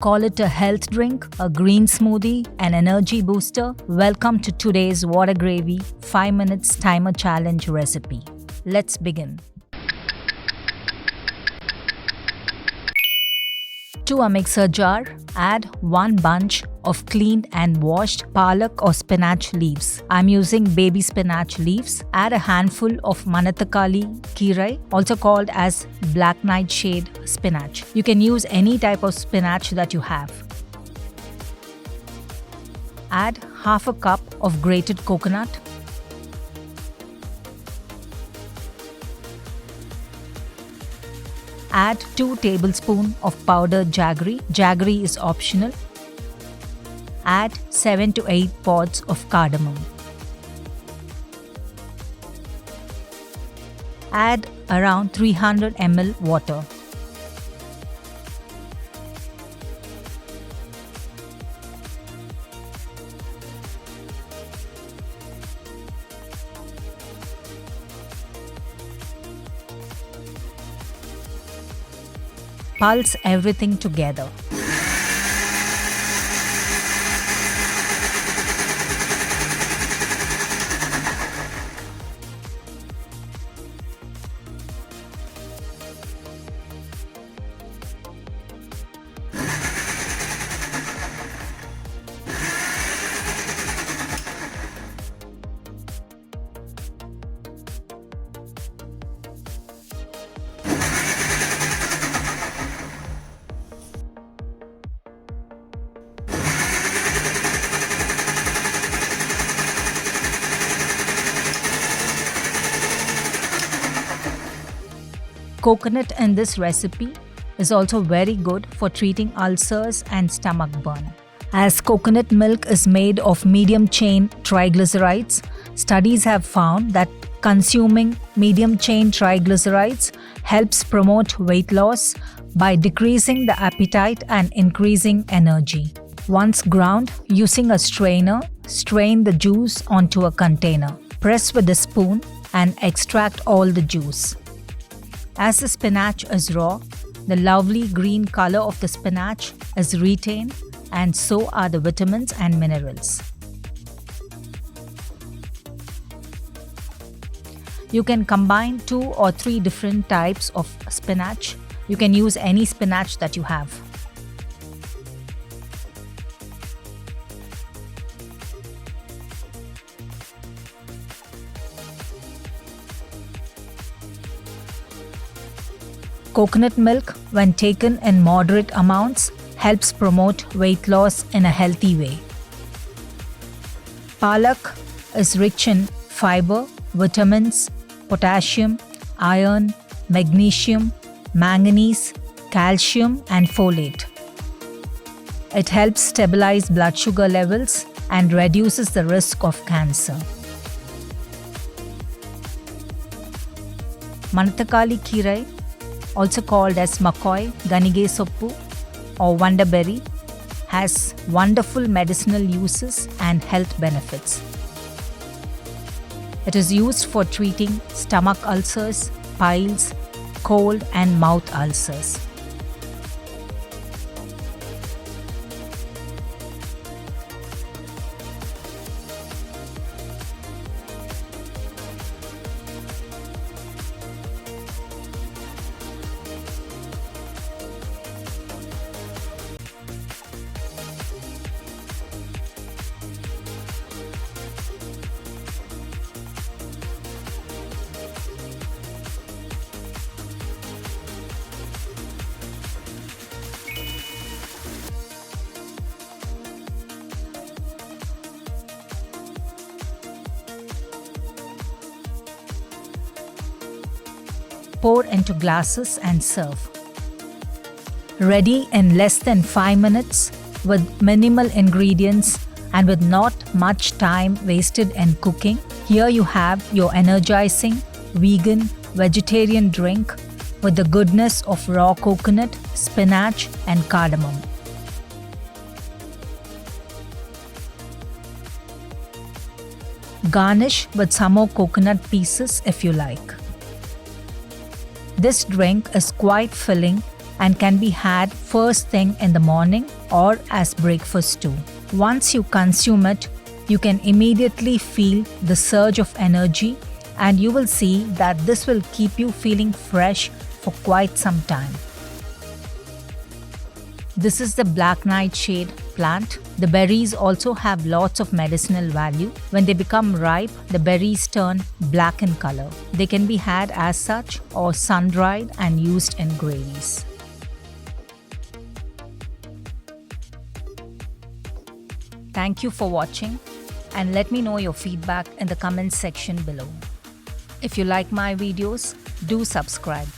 Call it a health drink, a green smoothie, an energy booster. Welcome to today's Whada Gravy 5 minutes timer challenge recipe. Let's begin. To a mixer jar, add 1 bunch of cleaned and washed palak or spinach leaves. I'm using baby spinach leaves. Add a handful of manathakali kirai, also called as black nightshade spinach. You can use any type of spinach that you have. Add half a cup of grated coconut. Add 2 tablespoons of powdered jaggery. Jaggery is optional. Add 7 to 8 pods of cardamom. Add around 300 ml water. Pulse everything together. Coconut in this recipe is also very good for treating ulcers and stomach burn. As coconut milk is made of medium-chain triglycerides, studies have found that consuming medium-chain triglycerides helps promote weight loss by decreasing the appetite and increasing energy. Once ground, using a strainer, strain the juice onto a container. Press with a spoon and extract all the juice. As the spinach is raw, the lovely green color of the spinach is retained, and so are the vitamins and minerals. You can combine 2 or 3 different types of spinach. You can use any spinach that you have. Coconut milk, when taken in moderate amounts, helps promote weight loss in a healthy way. Palak is rich in fiber, vitamins, potassium, iron, magnesium, manganese, calcium, and folate. It helps stabilize blood sugar levels and reduces the risk of cancer. Manathakali kirai, also called as makoy, ganige soppu or wonderberry, has wonderful medicinal uses and health benefits. It is used for treating stomach ulcers, piles, cold and mouth ulcers. Pour into glasses and serve. Ready in less than 5 minutes with minimal ingredients and with not much time wasted in cooking. Here you have your energizing, vegan, vegetarian drink with the goodness of raw coconut, spinach and cardamom. Garnish with some more coconut pieces if you like. This drink is quite filling and can be had first thing in the morning or as breakfast too. Once you consume it, you can immediately feel the surge of energy, and you will see that this will keep you feeling fresh for quite some time. This is the black nightshade plant. The berries also have lots of medicinal value. When they become ripe, the berries turn black in color. They can be had as such or sun-dried and used in gravies. Thank you for watching, and let me know your feedback in the comments section below. If you like my videos, do subscribe.